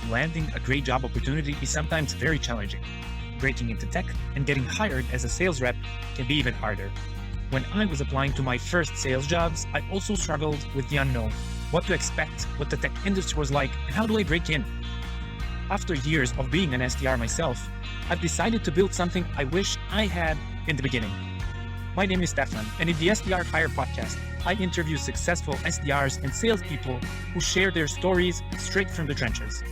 landing a great job opportunity is sometimes very challenging. Breaking into tech and getting hired as a sales rep can be even harder. When I was applying to my first sales jobs, I also struggled with the unknown. What to expect, what the tech industry was like, and how do I break in? After years of being an SDR myself, I've decided to build something I wish I had in the beginning. My name is Stefan, and in the SDR Hire podcast, I interview successful SDRs and salespeople who share their stories straight from the trenches.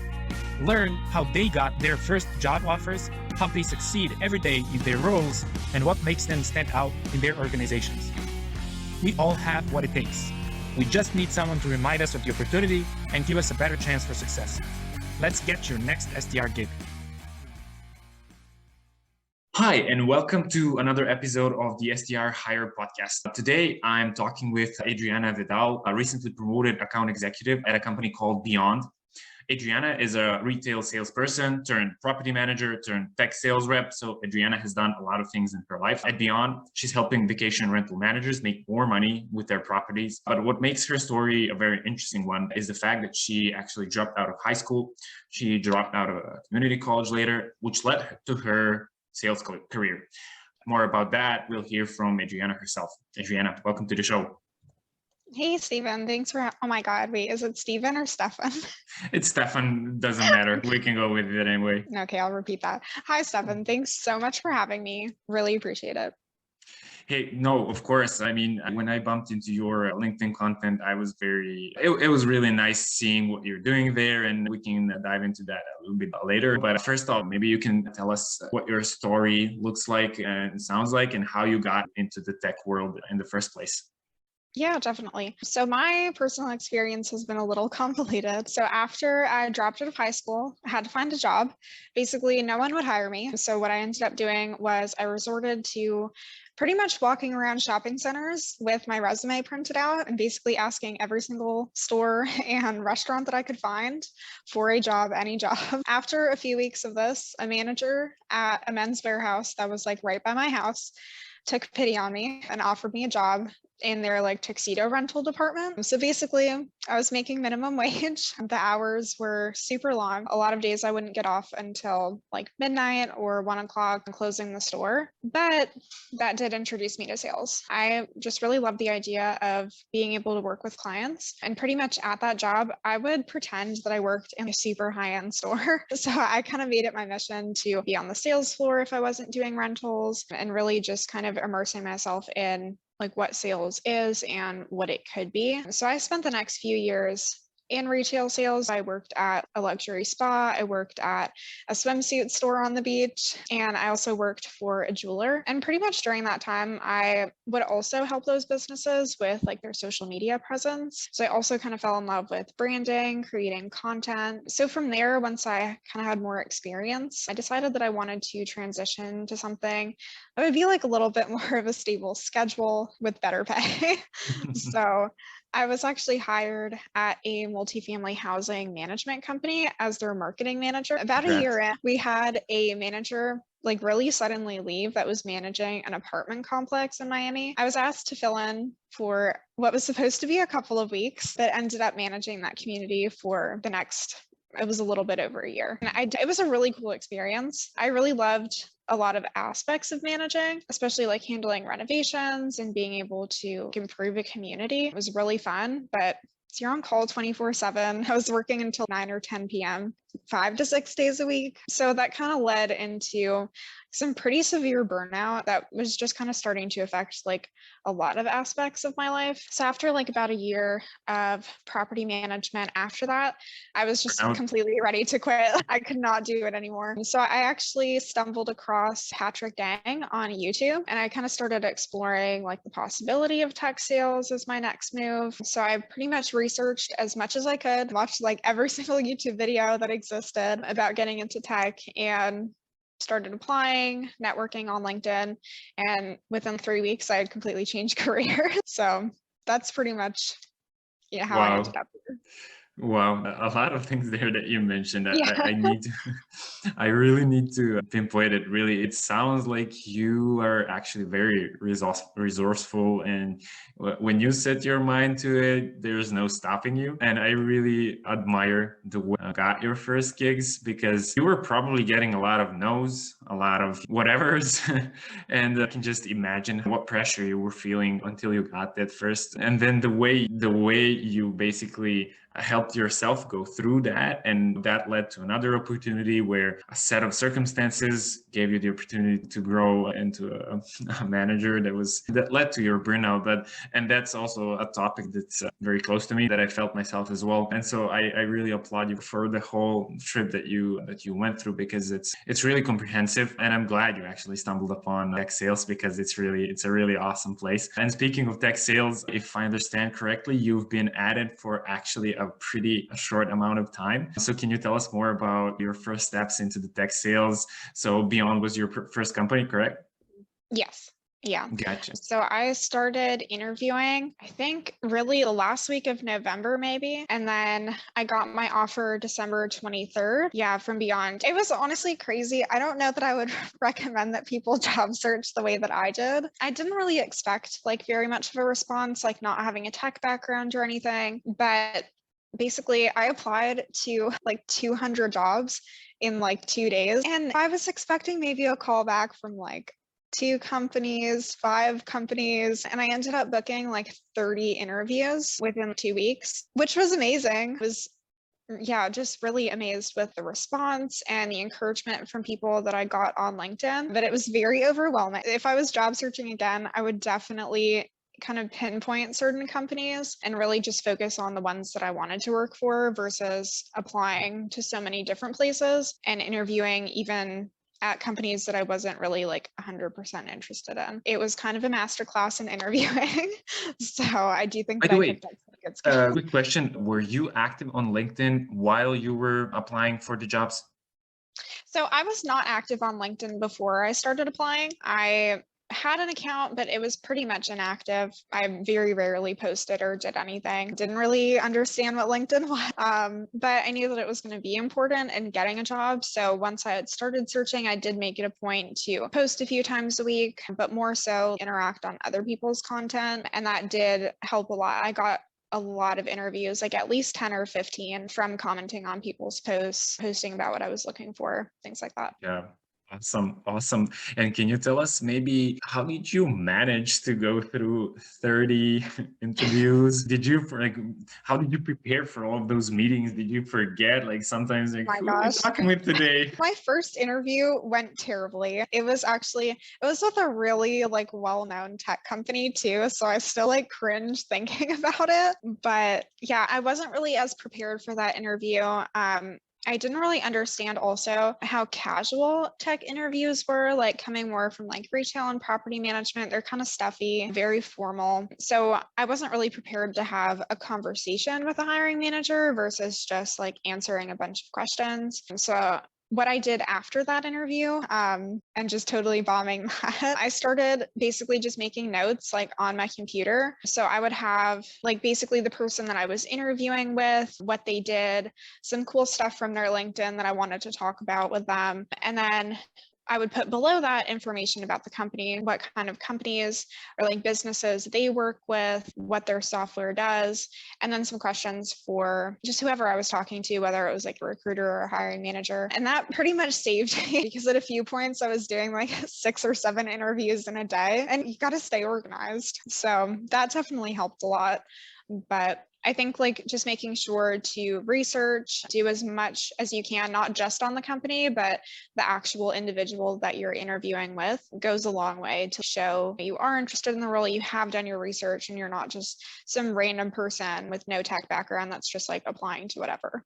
Learn how they got their first job offers, how they succeed every day in their roles, and what makes them stand out in their organizations. We all have what it takes. We just need someone to remind us of the opportunity and give us a better chance for success. Let's get your next SDR gig. Hi, and welcome to another episode of the SDR Hire podcast. Today, I'm talking with Adrianna Vidal, a recently promoted account executive at a company called Beyond. Adrianna is a retail salesperson turned property manager turned tech sales rep. So Adrianna has done a lot of things in her life. At Beyond, she's helping vacation rental managers make more money with their properties. But what makes her story a very interesting one is the fact that she actually dropped out of high school. She dropped out of a community college later, which led to her sales career. More about that, we'll hear from Adrianna herself. Adrianna, welcome to the show. Hey, Stephen. Thanks for, oh my God, wait, is it Stephen or Stefan? It's Stefan, doesn't matter. We can go with it anyway. Okay, I'll repeat that. Hi, Stefan. Thanks so much for having me. Really appreciate it. Hey, no, of course. I mean, when I bumped into your LinkedIn content, I was it was really nice seeing what you're doing there, and we can dive into that a little bit later. But first off, maybe you can tell us what your story looks like and sounds like and how you got into the tech world in the first place. Yeah, definitely. So my personal experience has been a little convoluted. So after I dropped out of high school, I had to find a job. Basically, no one would hire me. So what I ended up doing was I resorted to pretty much walking around shopping centers with my resume printed out and basically asking every single store and restaurant that I could find for a job, any job. After a few weeks of this, a manager at a men's warehouse that was like right by my house took pity on me and offered me a job in their like tuxedo rental department. So basically I was making minimum wage. The hours were super long. A lot of days I wouldn't get off until like midnight or 1 o'clock closing the store. But that did introduce me to sales. I just really loved the idea of being able to work with clients. And pretty much at that job, I would pretend that I worked in a super high-end store. So I kind of made it my mission to be on the sales floor if I wasn't doing rentals and really just kind of immersing myself in like what sales is and what it could be. So I spent the next few years in retail sales. I worked at a luxury spa. I worked at a swimsuit store on the beach. And I also worked for a jeweler. And pretty much during that time, I would also help those businesses with like their social media presence. So I also kind of fell in love with branding, creating content. So from there, once I kind of had more experience, I decided that I wanted to transition to something that would be like a little bit more of a stable schedule with better pay. So I was actually hired at a multifamily housing management company as their marketing manager. About a year in, we had a manager like really suddenly leave that was managing an apartment complex in Miami. I was asked to fill in for what was supposed to be a couple of weeks, but ended up managing that community for the next, it was a little bit over a year. And it was a really cool experience. I really loved a lot of aspects of managing, especially like handling renovations and being able to improve a community. It was really fun, but you're on call 24/7. I was working until 9 or 10 p.m., 5 to 6 days a week. So that kind of led into some pretty severe burnout that was just kind of starting to affect like a lot of aspects of my life. So after like about a year of property management, after that, I was just completely ready to quit. I could not do it anymore. So I actually stumbled across Patrick Dang on YouTube, and I kind of started exploring like the possibility of tech sales as my next move. So I pretty much researched as much as I could, watched like every single YouTube video that existed about getting into tech, and started applying, networking on LinkedIn, and within 3 weeks, I had completely changed career. So that's pretty much how I ended up here. Wow, a lot of things there that you mentioned. Yeah. I need to, I really need to pinpoint it. Really, it sounds like you are actually very resourceful, and when you set your mind to it, there's no stopping you. And I really admire the way you got your first gigs because you were probably getting a lot of no's, a lot of whatevers, and I can just imagine what pressure you were feeling until you got that first. And then the way you basically helped yourself go through that, and that led to another opportunity where a set of circumstances gave you the opportunity to grow into a manager that led to your burnout. But and that's also a topic that's very close to me, that I felt myself as well. And so I really applaud you for the whole trip that you went through, because it's really comprehensive, and I'm glad you actually stumbled upon tech sales, because it's a really awesome place. And speaking of tech sales, if I understand correctly, you've been at it for actually a pretty short amount of time. So can you tell us more about your first steps into the tech sales? So Beyond was your first company, correct? Yes. Yeah. Gotcha. So I started interviewing, I think really the last week of November, maybe. And then I got my offer December 23rd. Yeah, from Beyond. It was honestly crazy. I don't know that I would recommend that people job search the way that I did. I didn't really expect like very much of a response, like not having a tech background or anything. But basically, I applied to like 200 jobs in like 2 days. And I was expecting maybe a call back from like 2 companies, 5 companies, and I ended up booking like 30 interviews within 2 weeks, which was amazing. It was, yeah, just really amazed with the response and the encouragement from people that I got on LinkedIn, but it was very overwhelming. If I was job searching again, I would definitely kind of pinpoint certain companies and really just focus on the ones that I wanted to work for versus applying to so many different places and interviewing even at companies that I wasn't really like 100% interested in. It was kind of a masterclass in interviewing. So I do think By that the I way, picked up some good skills. quick question. Were you active on LinkedIn while you were applying for the jobs? So I was not active on LinkedIn before I started applying. I had an account, but it was pretty much inactive. I very rarely posted or did anything. Didn't really understand what LinkedIn was, but I knew that it was going to be important in getting a job. So once I had started searching, I did make it a point to post a few times a week, but more so interact on other people's content. And that did help a lot. I got a lot of interviews, like at least 10 or 15 from commenting on people's posts, posting about what I was looking for, things like that. Yeah. Awesome. Awesome. And can you tell us maybe how did you manage to go through 30 interviews? How did you prepare for all of those meetings? Did you forget? Like sometimes like, My who am I gosh. talking with today? My first interview went terribly. It was with a really like well-known tech company too. So I still like cringe thinking about it. But yeah, I wasn't really as prepared for that interview. I didn't really understand also how casual tech interviews were, like coming more from like retail and property management. They're kind of stuffy, very formal. So I wasn't really prepared to have a conversation with a hiring manager versus just like answering a bunch of questions. So what I did after that interview, and just totally bombing that, I started basically just making notes like on my computer. So I would have like basically the person that I was interviewing with, what they did, some cool stuff from their LinkedIn that I wanted to talk about with them. And then I would put below that information about the company, what kind of companies or like businesses they work with, what their software does, and then some questions for just whoever I was talking to, whether it was like a recruiter or a hiring manager. And that pretty much saved me because at a few points I was doing like 6 or 7 interviews in a day, and you got to stay organized. So that definitely helped a lot. But I think like just making sure to research, do as much as you can, not just on the company, but the actual individual that you're interviewing with goes a long way to show you are interested in the role, you have done your research, and you're not just some random person with no tech background that's just like applying to whatever.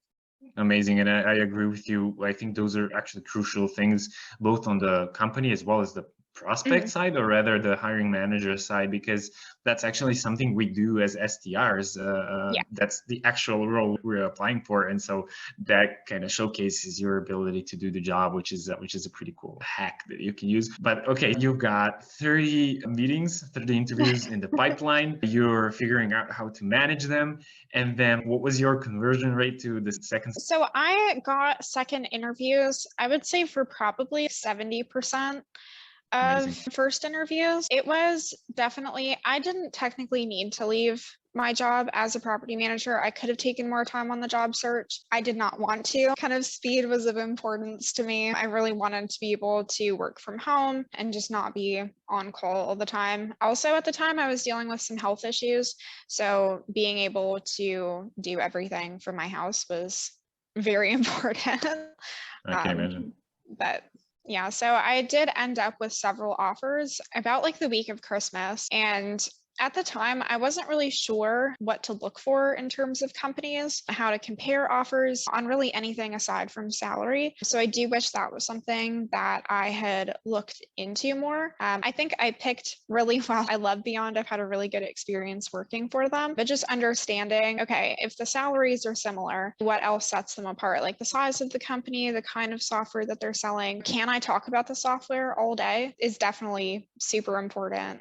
Amazing. And I agree with you. I think those are actually crucial things, both on the company as well as the prospect side or rather the hiring manager side? Because that's actually something we do as SDRs. Yeah. That's the actual role we're applying for, and so that kind of showcases your ability to do the job, which is a pretty cool hack that you can use. But okay, you've got 30 meetings, 30 interviews in the pipeline. You're figuring out how to manage them, and then what was your conversion rate to the second? So I got second interviews, I would say for probably 70% of Amazing. first interviews. It was definitely, I didn't technically need to leave my job as a property manager. I could have taken more time on the job search. I did not want to. Kind of speed was of importance to me. I really wanted to be able to work from home and just not be on call all the time. Also, at the time, I was dealing with some health issues. So being able to do everything from my house was very important. I can imagine. But yeah, so I did end up with several offers about like the week of Christmas. And at the time, I wasn't really sure what to look for in terms of companies, how to compare offers on really anything aside from salary. So I do wish that was something that I had looked into more. I think I picked really well. I love Beyond. I've had a really good experience working for them, but just understanding, okay, if the salaries are similar, what else sets them apart? Like the size of the company, the kind of software that they're selling. Can I talk about the software all day is definitely super important.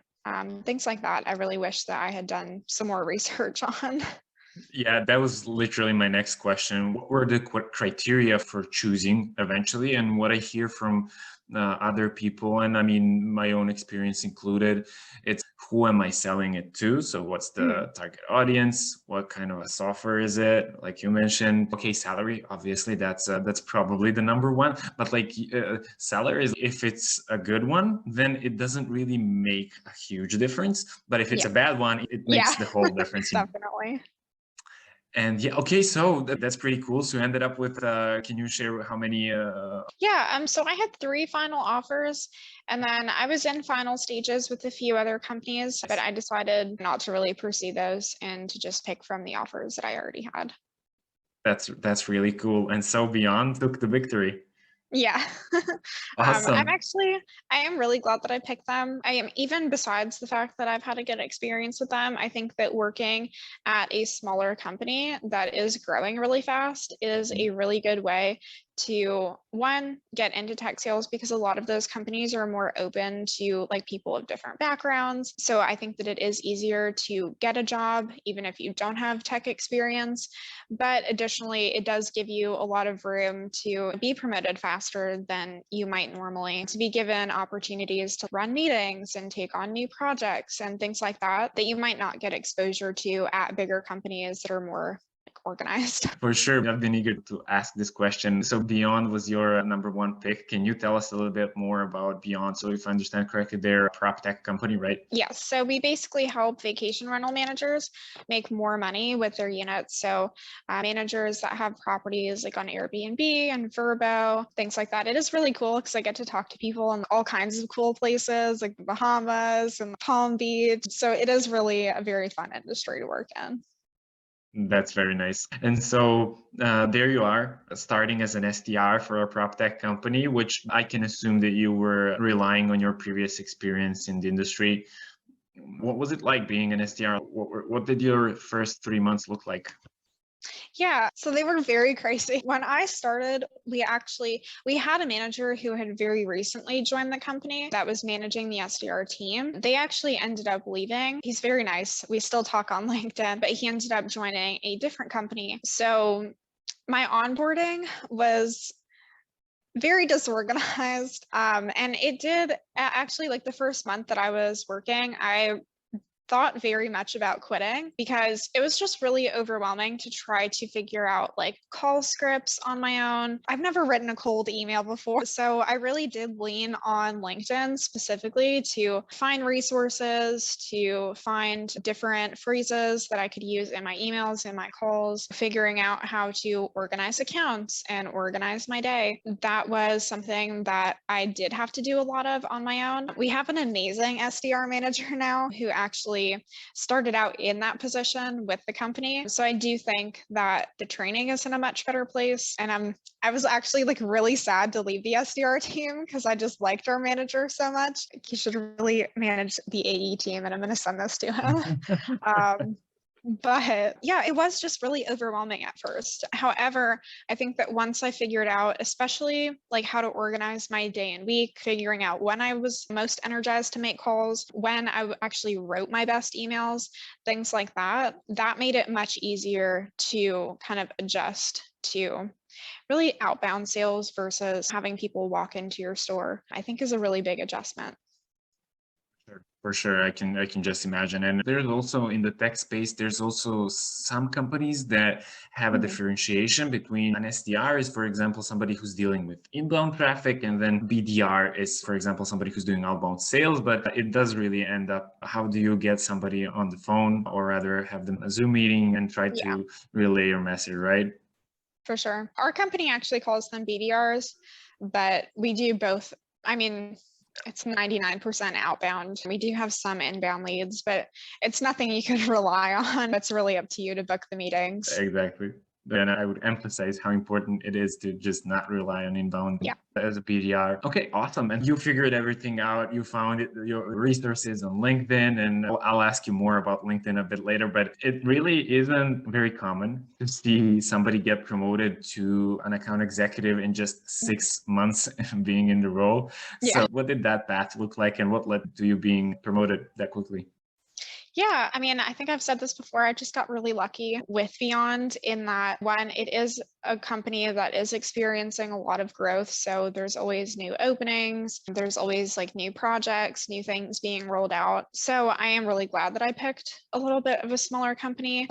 Things like that. I really wish that I had done some more research on. Yeah, that was literally my next question. What were the criteria for choosing eventually? And what I hear from other people, and I mean, my own experience included, it's who am I selling it to? So what's the target audience? What kind of a software is it? Like you mentioned, okay, salary, obviously that's probably the number one, but like salary is, if it's a good one, then it doesn't really make a huge difference. But if it's a bad one, it makes the whole difference. Definitely. And yeah, okay, so that's pretty cool. So you ended up with, can you share how many? Yeah, so I had 3 final offers, and then I was in final stages with a few other companies, but I decided not to really pursue those and to just pick from the offers that I already had. That's really cool. And so Beyond took the victory. Yeah. Awesome. I am really glad that I picked them. I am, even besides the fact that I've had a good experience with them, I think that working at a smaller company that is growing really fast is a really good way to, one, get into tech sales, because a lot of those companies are more open to like people of different backgrounds. So I think that it is easier to get a job even if you don't have tech experience. But additionally, it does give you a lot of room to be promoted faster than you might normally, to be given opportunities to run meetings and take on new projects and things like that you might not get exposure to at bigger companies that are more organized. For sure. I've been eager to ask this question. So Beyond was your number one pick. Can you tell us a little bit more about Beyond? So if I understand correctly, they're a prop tech company, right? Yes. So we basically help vacation rental managers make more money with their units. So managers that have properties like on Airbnb and Vrbo, things like that. It is really cool because I get to talk to people in all kinds of cool places like the Bahamas and Palm Beach. So it is really a very fun industry to work in. That's very nice. And so there you are, starting as an SDR for a prop tech company, which I can assume that you were relying on your previous experience in the industry. What was it like being an SDR? What did your first 3 months look like? Yeah, so they were very crazy. When I started, we had a manager who had very recently joined the company that was managing the SDR team. They actually ended up leaving. He's very nice. We still talk on LinkedIn, but he ended up joining a different company. So my onboarding was very disorganized. And it did actually, like the first month that I was working, I thought very much about quitting because it was just really overwhelming to try to figure out like call scripts on my own. I've never written a cold email before, so I really did lean on LinkedIn specifically to find resources, to find different phrases that I could use in my emails and my calls, figuring out how to organize accounts and organize my day. That was something that I did have to do a lot of on my own. We have an amazing SDR manager now who actually actually started out in that position with the company. So I do think that the training is in a much better place. And I was actually like really sad to leave the SDR team because I just liked our manager so much. He should really manage the AE team, and I'm going to send this to him. But yeah, it was just really overwhelming at first. However, I think that once I figured out, especially like how to organize my day and week, figuring out when I was most energized to make calls, when I actually wrote my best emails, things like that, that made it much easier to kind of adjust to really outbound sales versus having people walk into your store, I think is a really big adjustment. For sure, I can just imagine. And there's also in the tech space, there's also some companies that have a differentiation between an SDR is, for example, somebody who's dealing with inbound traffic, and then BDR is, for example, somebody who's doing outbound sales. But it does really end up, how do you get somebody on the phone, or rather have them a Zoom meeting and try to relay your message, right? For sure. Our company actually calls them BDRs, but we do both. I mean, it's 99% outbound. We do have some inbound leads, but it's nothing you can rely on. It's really up to you to book the meetings. Exactly. And I would emphasize how important it is to just not rely on inbound as a BDR. Okay, awesome. And you figured everything out. You found your resources on LinkedIn, and I'll ask you more about LinkedIn a bit later, but it really isn't very common to see somebody get promoted to an account executive in just 6 months being in the role. So what did that path look like, and what led to you being promoted that quickly? Yeah, I mean, I think I've said this before. I just got really lucky with Beyond in that one, it is a company that is experiencing a lot of growth. So there's always new openings, there's always like new projects, new things being rolled out. So I am really glad that I picked a little bit of a smaller company.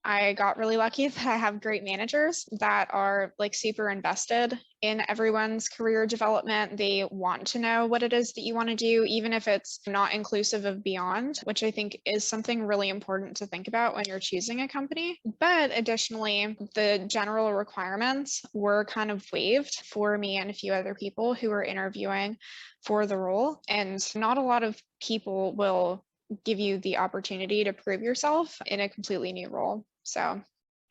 I got really lucky that I have great managers that are like super invested in everyone's career development. They want to know what it is that you want to do, even if it's not inclusive of Beyond, which I think is something really important to think about when you're choosing a company. But additionally, the general requirements were kind of waived for me and a few other people who were interviewing for the role. And not a lot of people will give you the opportunity to prove yourself in a completely new role. So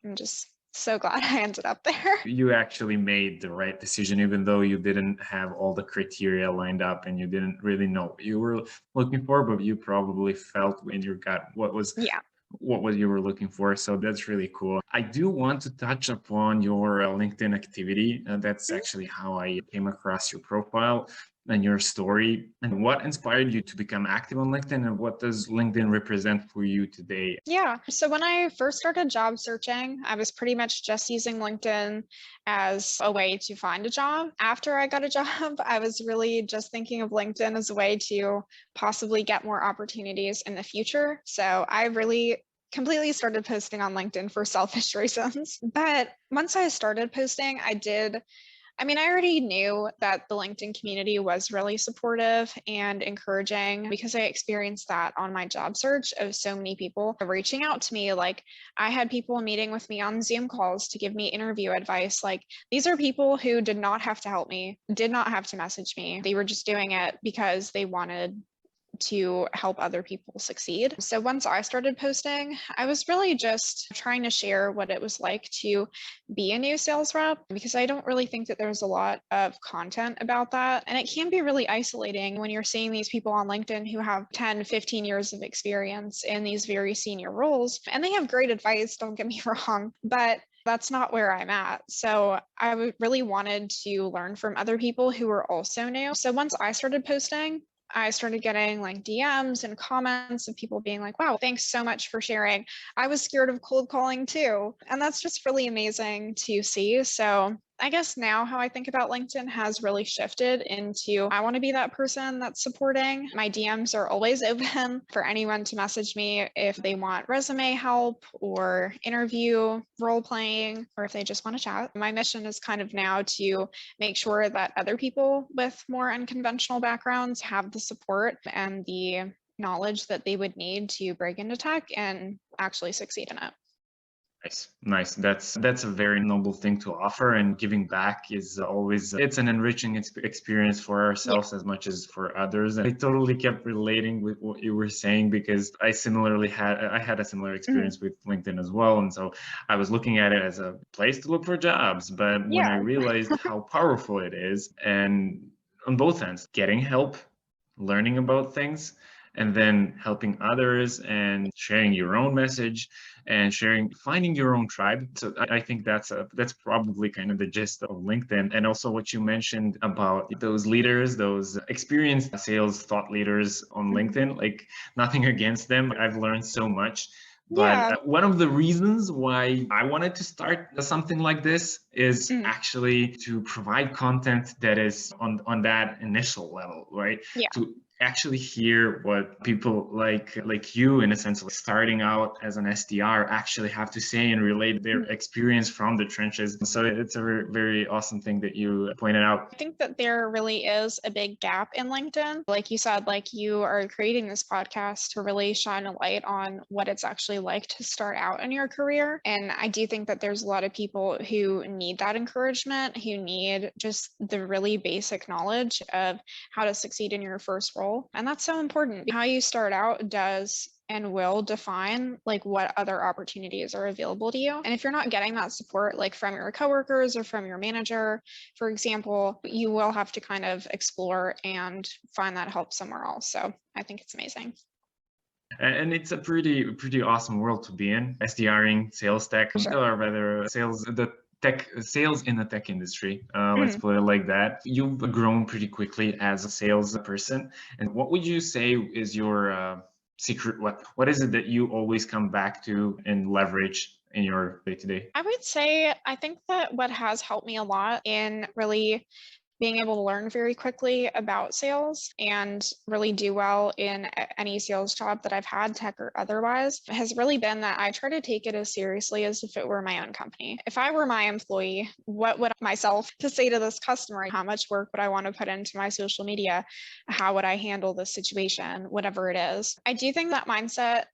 I'm just so glad I ended up there. You actually made the right decision, even though you didn't have all the criteria lined up and you didn't really know what you were looking for, but you probably felt in your gut what was you were looking for. So that's really cool. I do want to touch upon your LinkedIn activity. That's actually how I came across your profile and your story, and what inspired you to become active on LinkedIn, and what does LinkedIn represent for you today? Yeah. So when I first started job searching, I was pretty much just using LinkedIn as a way to find a job. After I got a job, I was really just thinking of LinkedIn as a way to possibly get more opportunities in the future. So I really completely started posting on LinkedIn for selfish reasons. But once I started posting, I already knew that the LinkedIn community was really supportive and encouraging because I experienced that on my job search of so many people reaching out to me. Like I had people meeting with me on Zoom calls to give me interview advice. Like these are people who did not have to help me, did not have to message me. They were just doing it because they wanted to help other people succeed. So once I started posting, I was really just trying to share what it was like to be a new sales rep, because I don't really think that there's a lot of content about that. And it can be really isolating when you're seeing these people on LinkedIn who have 10, 15 years of experience in these very senior roles, and they have great advice, don't get me wrong, but that's not where I'm at. So I really wanted to learn from other people who were also new. So once I started posting, I started getting like DMs and comments of people being like, wow, thanks so much for sharing. I was scared of cold calling too. And that's just really amazing to see. So I guess now how I think about LinkedIn has really shifted into I want to be that person that's supporting. My DMs are always open for anyone to message me if they want resume help or interview, role playing, or if they just want to chat. My mission is kind of now to make sure that other people with more unconventional backgrounds have the support and the knowledge that they would need to break into tech and actually succeed in it. Nice. That's a very noble thing to offer, and giving back is always it's an enriching experience for Yeah. ourselves as much as for others. And I totally kept relating with what you were saying because I had a similar Mhm. experience with LinkedIn as well, and so I was looking at it as a place to look for jobs. But when I Yeah. realized how powerful it is, and on both ends, getting help, learning about things, and then helping others and sharing your own message and finding your own tribe. So I think that's probably kind of the gist of LinkedIn. And also what you mentioned about those leaders, those experienced sales thought leaders on Mhm. LinkedIn, like nothing against them. I've learned so much. But Yeah. one of the reasons why I wanted to start something like this is Mhm. actually to provide content that is on that initial level, right? Yeah. To actually hear what people like you, in a sense, like starting out as an SDR, actually have to say and relate their Mhm. experience from the trenches. So it's a very, very awesome thing that you pointed out. I think that there really is a big gap in LinkedIn. Like you said, like you are creating this podcast to really shine a light on what it's actually like to start out in your career. And I do think that there's a lot of people who need that encouragement, who need just the really basic knowledge of how to succeed in your first role. And that's so important. How you start out does and will define like what other opportunities are available to you. And if you're not getting that support like from your coworkers or from your manager, for example, you will have to kind of explore and find that help somewhere else. So I think it's amazing. And it's a pretty awesome world to be in. SDRing, sales tech, For sure. or rather sales in the tech industry. Let's Mhm. put it like that. You've grown pretty quickly as a sales person. And what would you say is your secret? What is it that you always come back to and leverage in your day to day? I would say I think that what has helped me a lot in really being able to learn very quickly about sales and really do well in any sales job that I've had, tech or otherwise, has really been that I try to take it as seriously as if it were my own company. If I were my employee, what would myself to say to this customer? How much work would I want to put into my social media? How would I handle this situation? Whatever it is. I do think that mindset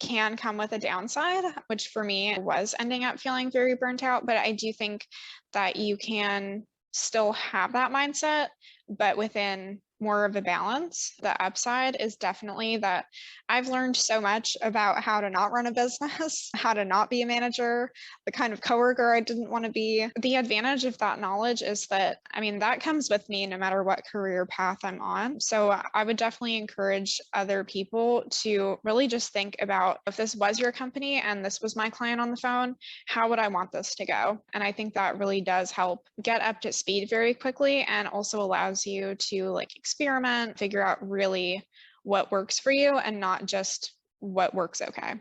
can come with a downside, which for me was ending up feeling very burnt out. But I do think that you can still have that mindset, but within more of a balance. The upside is definitely that I've learned so much about how to not run a business, how to not be a manager, the kind of coworker I didn't want to be. The advantage of that knowledge is that, I mean, that comes with me no matter what career path I'm on. So I would definitely encourage other people to really just think about if this was your company and this was my client on the phone, how would I want this to go? And I think that really does help get up to speed very quickly and also allows you to like experiment, figure out really what works for you and not just what works okay.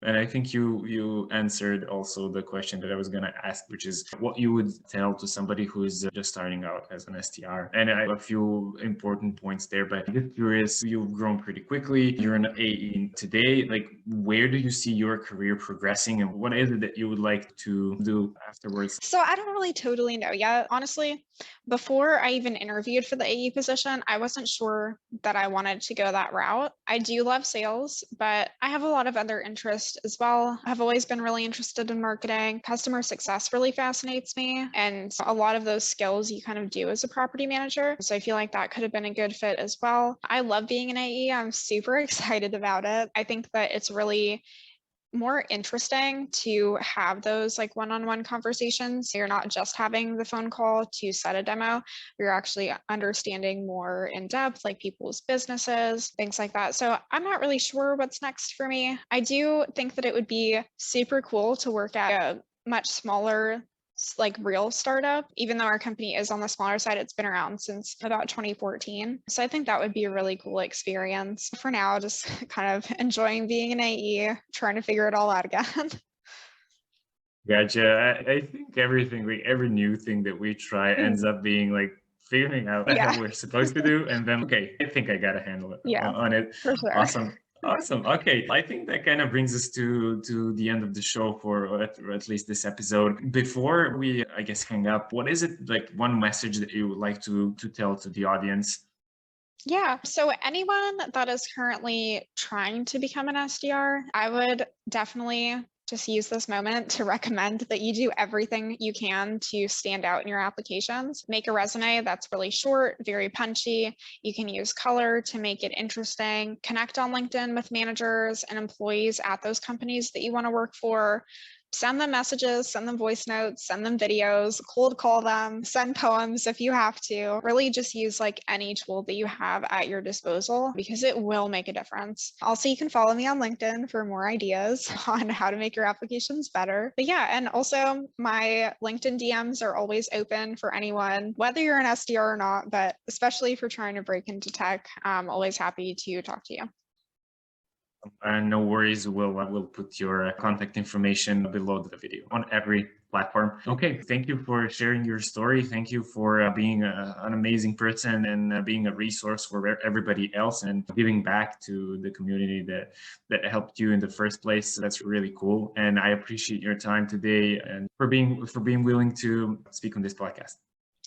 And I think you answered also the question that I was going to ask, which is what you would tell to somebody who is just starting out as an SDR. And I have a few important points there, but I'm just curious, you've grown pretty quickly. You're an AE today. Like, where do you see your career progressing, and what is it that you would like to do afterwards? So I don't really totally know yet. Honestly, before I even interviewed for the AE position, I wasn't sure that I wanted to go that route. I do love sales, but I have a lot of other interests as well. I've always been really interested in marketing. Customer success really fascinates me. And a lot of those skills you kind of do as a property manager. So I feel like that could have been a good fit as well. I love being an AE. I'm super excited about it. I think that it's really more interesting to have those like one-on-one conversations. You're not just having the phone call to set a demo, you're actually understanding more in depth, like people's businesses, things like that. So I'm not really sure what's next for me. I do think that it would be super cool to work at a much smaller like real startup, even though our company is on the smaller side. It's been around since about 2014. So I think that would be a really cool experience. For now, just kind of enjoying being an AE, trying to figure it all out again. Gotcha. I think everything, like every new thing that we try ends up being like figuring out what the Yeah, hell we're supposed to do. And then, okay, I think I got to handle it yeah, on it. for sure. Awesome. Awesome. Okay. I think that kind of brings us to the end of the show for or at least this episode. Before we, I guess, hang up, what is it like one message that you would like to tell to the audience? Yeah. So anyone that is currently trying to become an SDR, I would definitely just use this moment to recommend that you do everything you can to stand out in your applications. Make a resume that's really short, very punchy. You can use color to make it interesting. Connect on LinkedIn with managers and employees at those companies that you want to work for. Send them messages, send them voice notes, send them videos, cold call them, send poems if you have to. Really just use like any tool that you have at your disposal because it will make a difference. Also, you can follow me on LinkedIn for more ideas on how to make your applications better. But yeah, and also my LinkedIn DMs are always open for anyone, whether you're an SDR or not, but especially if you're trying to break into tech, I'm always happy to talk to you. No worries, we'll put your contact information below the video on every platform. Okay, thank you for sharing your story. Thank you for being an amazing person and being a resource for everybody else and giving back to the community that helped you in the first place. That's really cool, and I appreciate your time today and for being willing to speak on this podcast.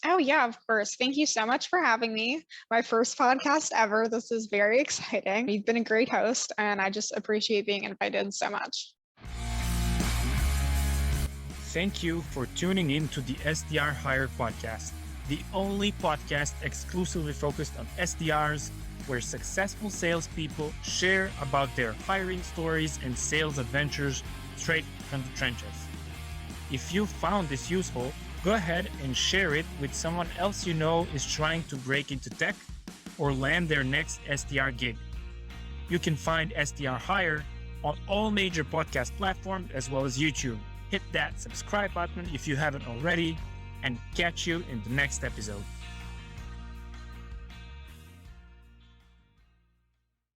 Oh, yeah, of course. Thank you so much for having me. My first podcast ever. This is very exciting. You've been a great host, and I just appreciate being invited so much. Thank you for tuning in to the SDR Hire podcast, the only podcast exclusively focused on SDRs, where successful salespeople share about their hiring stories and sales adventures straight from the trenches. If you found this useful, go ahead and share it with someone else you know is trying to break into tech or land their next SDR gig. You can find SDR Hire on all major podcast platforms as well as YouTube. Hit that subscribe button if you haven't already, and catch you in the next episode.